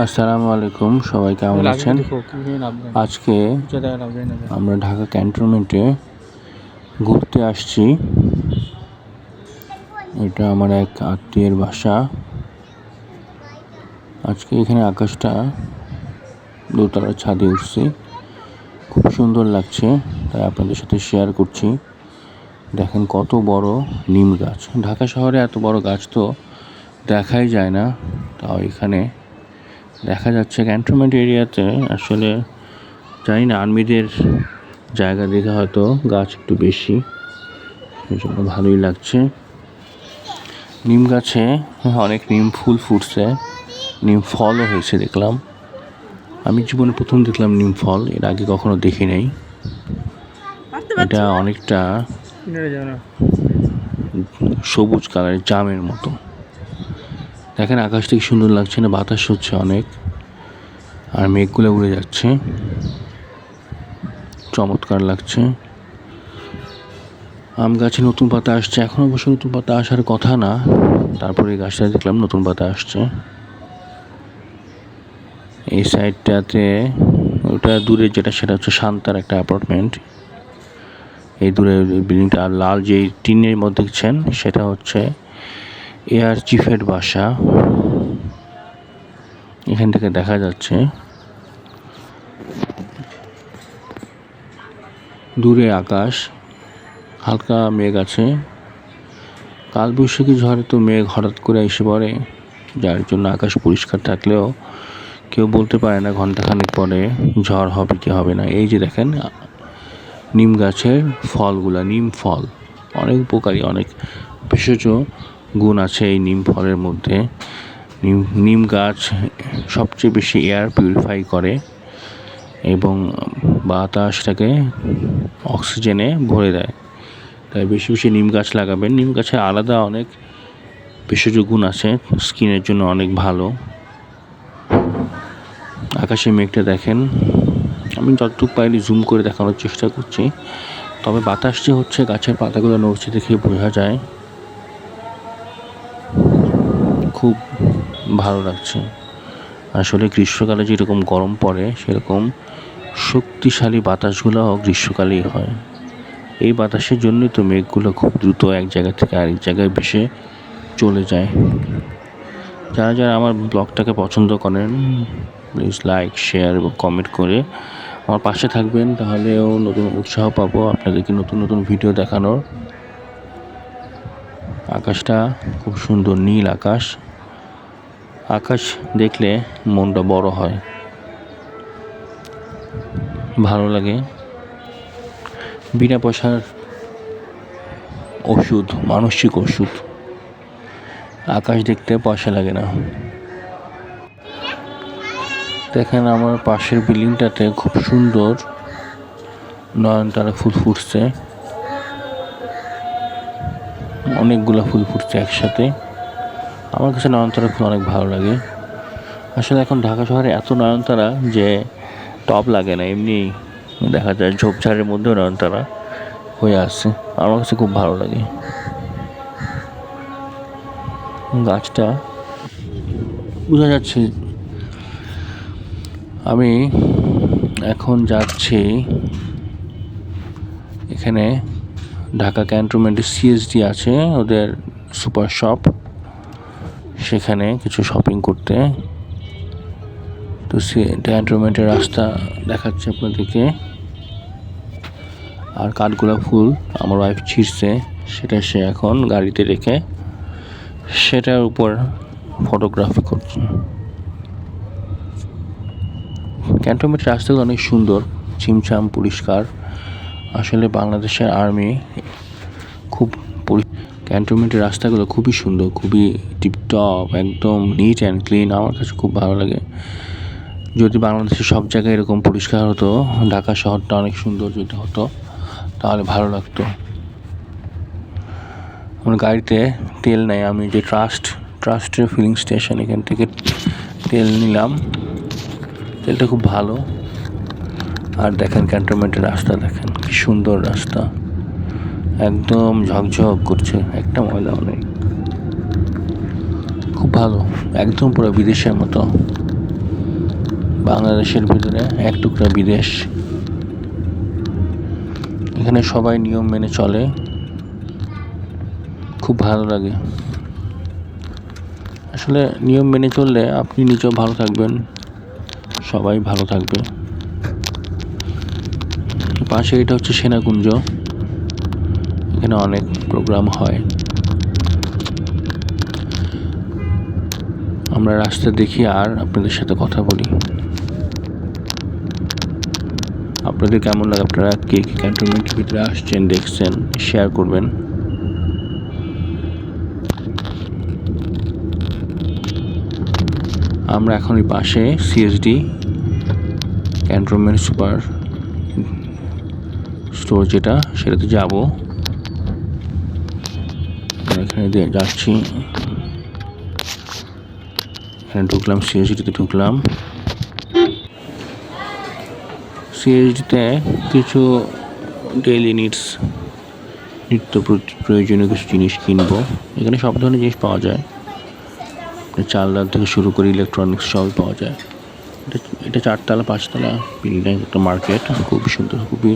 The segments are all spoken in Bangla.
আসসালামু আলাইকুম, সবাই কেমন আছেন? আজকে আমরা ঢাকা ক্যান্টনমেন্টে ঘুরতে আসছি। এটা আমার এক আত্মীয়ের বাসা। আজকে এখানে আকাশটা দোতলার ছাদে উঠছি, খুব সুন্দর লাগছে, তাই আপনাদের সাথে শেয়ার করছি। দেখেন কত বড় নিম গাছ। ঢাকা শহরে এত বড় গাছ তো দেখাই যায় না, তাও এখানে দেখা যাচ্ছে। ক্যান্টনমেন্ট এরিয়াতে আসলে জানি না, আর্মিদের জায়গা দেখে হয়তো গাছ একটু বেশি, সেই জন্য ভালোই লাগছে। নিম গাছে অনেক নিম ফুল ফুটছে, নিম ফলও হয়েছে দেখলাম। আমি জীবনে প্রথম দেখলাম নিম ফল, এর আগে কখনো দেখি নাই। এটা অনেকটা সবুজ কালারের জামের মতো। দেখেন আকাশটা কি সুন্দর লাগছে না? বাতাস হচ্ছে অনেক, আর মেঘগুলো উড়ে যাচ্ছে, চমৎকার লাগছে। আম গাছে নতুন পাতা আসছে, এখন অবশ্য নতুন পাতা আসার কথা না, তারপরে এই গাছটা দেখলাম নতুন পাতা আসছে। এই সাইডটাতে ওটা দূরে যেটা, সেটা হচ্ছে শান্তার একটা অ্যাপার্টমেন্ট। এই দূরে বিল্ডিংটা, আর লাল যে টিনের মধ্যে দেখছেন সেটা হচ্ছে এয়ার চিফের বাসা। এখান থেকে দেখা যাচ্ছে দূরে আকাশ, হালকা মেঘ আছে। কালবৈশাখী ঝড়ে তো মেঘ হঠাৎ করে এসে পড়ে, যার জন্য আকাশ পরিষ্কার থাকলেও কেউ বলতে পারে না ঘন্টাখানেক পরে ঝড় হবে কি হবে না। এই যে দেখেন নিম গাছের ফলগুলা, নিম ফল অনেক উপকারী, অনেক ভেষজ গুণ আছে এই নিম ফলের মধ্যে। নিম গাছ সবচেয়ে বেশি এয়ার পিউরিফাই করে এবং বাতাসটাকে অক্সিজেনে ভরে দেয়, তাই বেশি বেশি নিম গাছ লাগাবেন। নিম গাছে আলাদা অনেক ভেষজ গুণ আছে, স্কিনের জন্য অনেক ভালো। আকাশে মেঘটা দেখেন, আমি যতটুকু পাইলে জুম করে দেখানোর চেষ্টা করছি, তবে বাতাস যে হচ্ছে, গাছের পাতাগুলো নড়ছে দেখে বোঝা যায়। খুব ভালো লাগছে। আসলে গ্রীষ্মকালে যেরকম গরম পড়ে, সেরকম শক্তিশালী বাতাসগুলোও গ্রীষ্মকালেই হয়। এই বাতাসের জন্যই তো মেঘগুলো খুব দ্রুত এক জায়গা থেকে আরেক জায়গায় ভেসে চলে যায়। যারা যারা আমার ব্লগটাকে পছন্দ করেন, প্লিজ লাইক, শেয়ার এবং কমেন্ট করে আমার পাশে থাকবেন, তাহলেও নতুন উৎসাহ পাবো আপনাদেরকে নতুন নতুন ভিডিও দেখানোর। আকাশটা খুব সুন্দর, নীল আকাশ। আকাশ দেখলে মনটা বড় হয়, ভালো লাগে। বিনা পয়সার ওষুধ, মানসিক ওষুধ। আকাশ দেখতে পয়সা লাগে না। দেখেন আমার পাশের বিল্ডিংটাতে খুব সুন্দর নয়নতারা ফুল ফুটছে, অনেকগুলো ফুল ফুটছে একসাথে। আমার কাছে নয়নতারা ফুল অনেক ভালো লাগে। আসলে এখন ঢাকা শহরে এত নয়নতারা যে টপ লাগে না, এমনি দেখা যায় ঝোপঝাড়ের মধ্যেও নয়নতারা হয়ে আসছে। আমার কাছে খুব ভালো লাগে গাছটা, বোঝা যাচ্ছে। আমি এখন যাচ্ছি এখানে ঢাকা ক্যান্টনমেন্টে সিএসডি আছে, ওদের সুপার শপ, সেখানে কিছু শপিং করতে। তো ক্যান্টনমেন্টের রাস্তা দেখাচ্ছে আপনাদেরকে। আর কাঠগোলাপ ফুল আমার ওয়াইফ ছিঁড়ছে, সেটা সে এখন গাড়িতে রেখে সেটার উপর ফটোগ্রাফি করছে। ক্যান্টনমেন্টের রাস্তাগুলো অনেক সুন্দর, ছিমছাম, পরিষ্কার। আসলে বাংলাদেশের আর্মি খুব ক্যান্টনমেন্টের রাস্তাগুলো খুবই সুন্দর, খুবই টিপটপ, একদম নিট অ্যান্ড ক্লিন। আমার কাছে খুব ভালো লাগে। যদি বাংলাদেশের সব জায়গায় এরকম পরিষ্কার হতো, ঢাকা শহরটা অনেক সুন্দর যদি হতো, তাহলে ভালো লাগতো। আমার গাড়িতে তেল নেই, আমি যে ট্রাস্টের ফিলিং স্টেশন, এখান থেকে তেল নিলাম। তেলটা খুব ভালো। আর দেখেন ক্যান্টনমেন্টের রাস্তা, দেখেন কি সুন্দর রাস্তা, একদম ঝকঝক করছে, একটা ময়লাও নেই, খুব ভালো, একদম পুরো বিদেশের মতো। বাংলাদেশের ভিতরে এক টুকরা বিদেশ। এখানে সবাই নিয়ম মেনে চলে, খুব ভালো লাগে। আসলে নিয়ম মেনে চললে আপনি নিজেও ভালো থাকবেন, সবাই ভালো থাকবে। পাশে এটা হচ্ছে সেনাকুঞ্জ, এখানে অনেক প্রোগ্রাম হয়। আমরা রাস্তা দেখি আর আপনাদের সাথে কথা বলি। আপনাদের কেমন লাগে, আপনারা কে কে ক্যান্টনমেন্টের ভিতরে আসছেন, দেখছেন, শেয়ার করবেন। আমরা এখন এই পাশে সিএসডি ক্যান্টনমেন্ট সুপার স্টোর যেটা, সেটাতে যাব। এখানে দিয়ে যাচ্ছি, এখানে ঢুকলাম, সিএসডিতে ঢুকলাম। সিএসডিতে কিছু ডেইলি নিত্য প্রয়োজনীয় কিছু জিনিস কিনবো। এখানে সব ধরনের জিনিস পাওয়া যায়, চাল ডাল থেকে শুরু করে ইলেকট্রনিক্স সবই পাওয়া যায়। এটা 4তলা 5তলা বিল্ডিং একটা মার্কেট, খুবই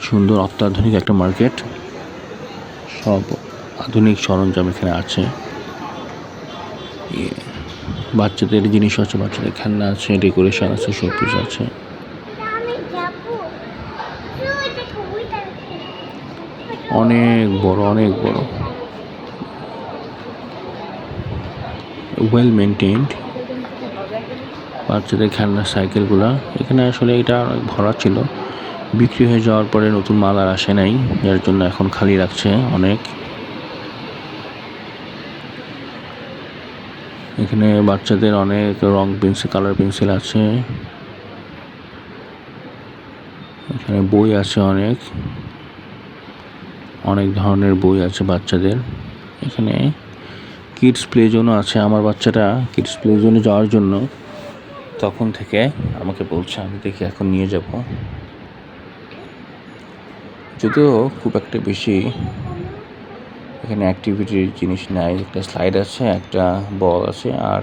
সুন্দর অত্যাধুনিক একটা মার্কেট। সব আধুনিক সরঞ্জাম এখানে আছে, বাচ্চাদের জিনিস আছে, বাচ্চাদের খেলনা আছে, ডেকোরেশন আছে, সব কিছু আছে। অনেক বড় ওয়েল মেনটেন্ড বাচ্চাদের খেলনার সাইকেলগুলা। এখানে আসলে এটা ভরা ছিল, বিক্রি হয়ে যাওয়ার পরে নতুন মাল আর আসে নাই, যার জন্য এখন খালি রাখছে অনেক। এখানে বাচ্চাদের অনেক রং পেন্সিল, কালার পেন্সিল আছে। এখানে বই আছে, অনেক ধরনের বই আছে বাচ্চাদের। এখানে কিডস প্লে জোনও আছে। আমার বাচ্চাটা কিডস প্লে জোনে যাওয়ার জন্য তখন থেকে আমাকে বলছে, আমি দেখি এখন নিয়ে যাব। যদিও খুব একটা বেশি এখানে অ্যাক্টিভিটির জিনিস নাই, একটা স্লাইড আছে, একটা বল আছে আর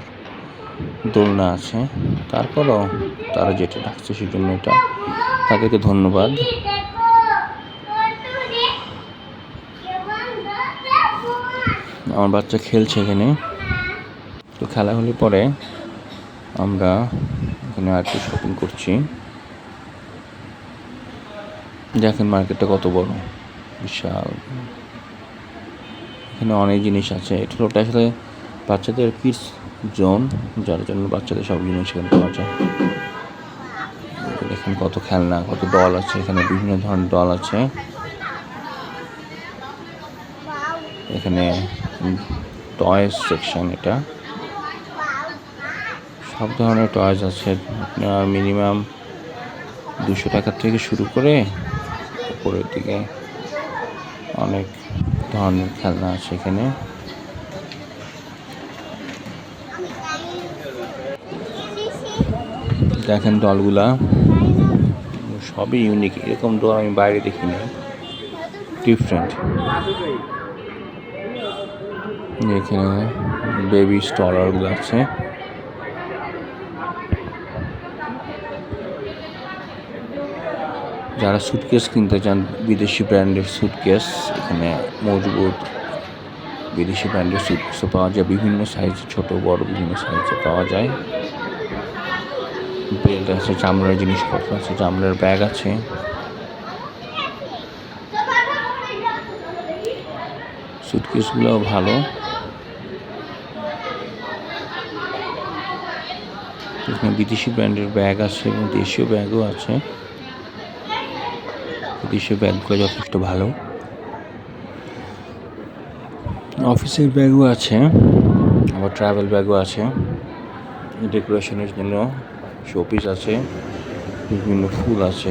দোলনা আছে। তারপরও তারা যেটা ডাকছে সেজন্য এটা তাদেরকে ধন্যবাদ। আমার বাচ্চা খেলছে এখানে, তো খেলা হলে পরে আমরা এখানে আর একটু শপিং করছি। দেখেন মার্কেটটা কত বড়, বিশাল। এখানে অনেক জিনিস আছে। এটা আসলে বাচ্চাদের কিডস জোন, যার জন্য বাচ্চাদের সব জিনিস এখানে পাওয়া যায়। দেখেন কত খেলনা, কত ডল আছে, এখানে বিভিন্ন ধরনের ডল আছে। এখানে টয়েস সেকশন, এটা সব ধরনের টয়েস আছে। আপনার মিনিমাম 200 টাকা থেকে শুরু করে উপরের দিকে অনেক ধরনের খেলনা আছে এখানে। দেখেন ডলগুলা সবই ইউনিক, এরকম ডল আমি বাইরে দেখিনি, ডিফারেন্ট। এখানে বেবি স্টলারগুলো আছে। যারা সুটকেস কিনতে চান, বিদেশি ব্র্যান্ডের সুটকেস, এখানে মজবুত বিদেশি ব্র্যান্ডের সুটকেসও পাওয়া যায়, বিভিন্ন সাইজে, ছোট বড় বিভিন্ন সাইজে পাওয়া যায়। বেল্ট আছে, চামড়ার জিনিসপত্র আছে, চামড়ার ব্যাগ আছে। সুটকেসগুলোও ভালো। এখানে বিদেশি ব্র্যান্ডের ব্যাগ আছে এবং দেশীয় ব্যাগও আছে। দেশীয় ব্যাগগুলো যথেষ্ট ভালো। অফিসের ব্যাগও আছে, আবার ট্রাভেল ব্যাগও আছে। ডেকোরেশনের জন্য শোপিস আছে, বিভিন্ন ফুল আছে।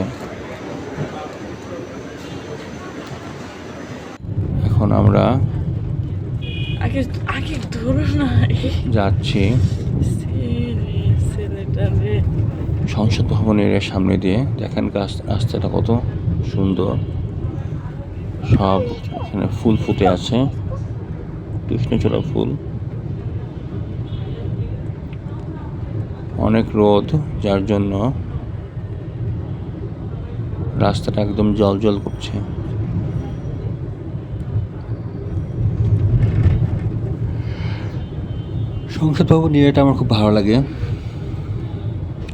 এখন আমরা যাচ্ছি সংসদ ভবনের সামনে দিয়ে। দেখেন রাস্তাটা কত সুন্দর, সব এখানে ফুল ফুটে আছে, কৃষ্ণচূড়া ফুল। অনেক রোদ, যার জন্য রাস্তাটা একদম জ্বলজ্বল করছে। সংসদ ভবন এরিয়াটা আমার খুব ভালো লাগে,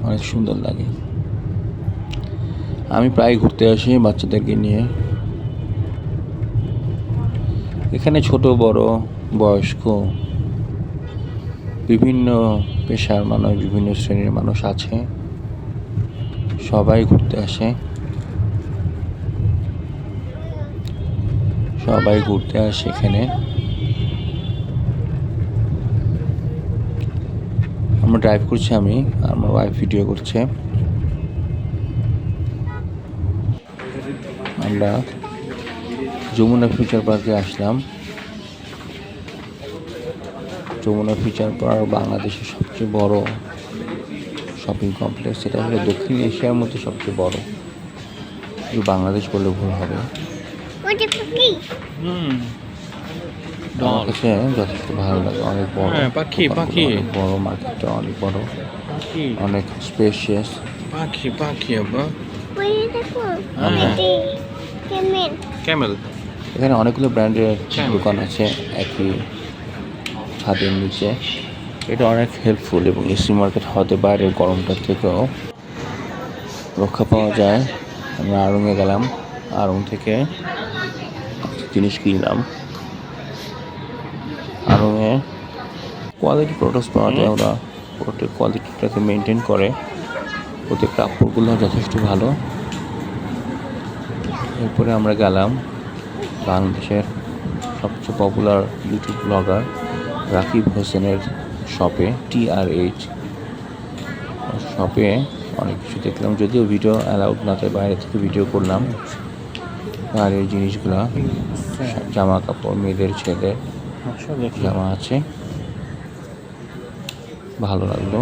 অনেক সুন্দর লাগে। আমি প্রায় ঘুরতে আসি বাচ্চাদেরকে নিয়ে। এখানে ছোট বড় বয়স্ক বিভিন্ন পেশার মানুষ, বিভিন্ন শ্রেণীর মানুষ আছে, সবাই ঘুরতে আসে। এখানে আমরা ড্রাইভ করছি, আমি আর আমার ওয়াইফ ভিডিও করছে। আমরা যমুনা ফিউচার পার্কে আসলাম। যমুনা ফিউচার পার্ক বাংলাদেশের সবচেয়ে বড় শপিং কমপ্লেক্স। এটা হলো দক্ষিণ এশিয়ার মধ্যে সবচেয়ে বড়, বাংলাদেশ বললে ভুল হবে। আমার কাছে যথেষ্ট ভালো লাগে, অনেক বড়, অনেক বড় মার্কেটটা, অনেক বড়, অনেক স্পেশিয়াস। এখানে অনেকগুলো ব্র্যান্ডের দোকান আছে একই ছাদের নিচে। এটা অনেক হেল্পফুল এবং এসি মার্কেট হতে বাইরের গরমটার থেকেও রক্ষা পাওয়া যায়। আমরা আড়ংয়ে গেলাম, আড়ং থেকে জিনিস কিনলাম। আড়ংয়ে কোয়ালিটি প্রোডাক্টস পাওয়া যায়, ওরা প্রোডাক্টের কোয়ালিটিটাকে মেনটেন করে, ওদের কাপড়গুলো যথেষ্ট ভালো। এরপরে আমরা গেলাম বাংলাদেশের সবচেয়ে পপুলার ইউটিউব ব্লগার রাকিব হোসেনের শপে, TRH শপে অনেক কিছু দেখলাম, যদিও ভিডিও অ্যালাউড না, তাই বাইরে থেকে ভিডিও করলাম। আর এই জিনিসগুলা জামা কাপড়, মেয়েদের ছেলেদের জামা আছে, ভালো লাগলো।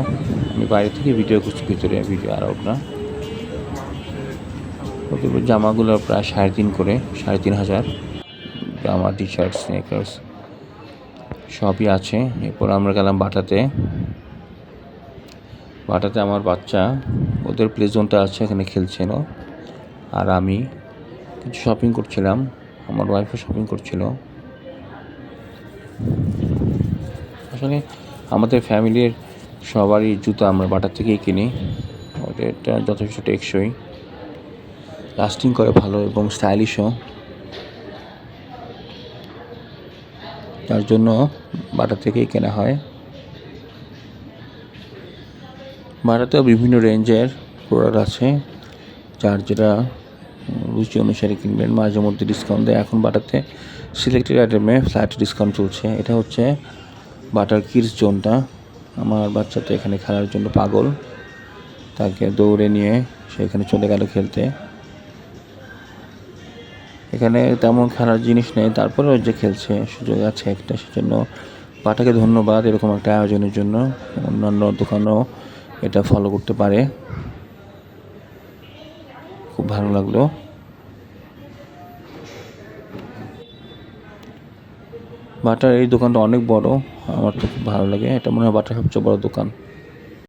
আমি বাইরে থেকে ভিডিও করছি, ভিতরে ভিডিও অ্যালাউড না। ওদের জামাগুলো প্রায় 3.5 করে, 3,500 জামা, টি শার্ট, স্নেকার্স সবই আছে। এরপর আমরা গেলাম বাটাতে। আমার বাচ্চা, ওদের প্লে জোনটা আছে, এখানে খেলছিল, আর আমি কিছু শপিং করছিলাম, আমার ওয়াইফও শপিং করছিল। আসলে আমাদের ফ্যামিলির সবারই জুতো আমরা বাটার থেকেই কিনি। ওদেরটা যথেষ্ট টেকসই, লাস্টিং করে ভালো এবং স্টাইলিশও, তার জন্য বাটা থেকেই কেনা হয়। বাটাতেও বিভিন্ন রেঞ্জের প্রোডাক্ট আছে, যার যেটা রুচি অনুসারে কিনবেন। মাঝে মধ্যে ডিসকাউন্ট দেয়। এখন বাটাতে সিলেক্টেড আইটেমে ফ্ল্যাট ডিসকাউন্ট চলছে। এটা হচ্ছে বাটার কিডস জোনটা। আমার বাচ্চা তো এখানে খেলার জন্য পাগল, তাকে দৌড়ে নিয়ে সেখানে চলে গেল খেলতে। এখানে তেমন খেলার জিনিস নেই, তারপরেও যে খেলছে সুযোগ আছে একটা, সেজন্য বাটাকে ধন্যবাদ এরকম একটা আয়োজনের জন্য। অন্যান্য দোকানও এটা ফলো করতে পারে। খুব ভালো লাগলো। বাটার এই দোকানটা অনেক বড়, আমার তো খুব ভালো লাগে। এটা মনে হয় বাটার সবচেয়ে বড় দোকান।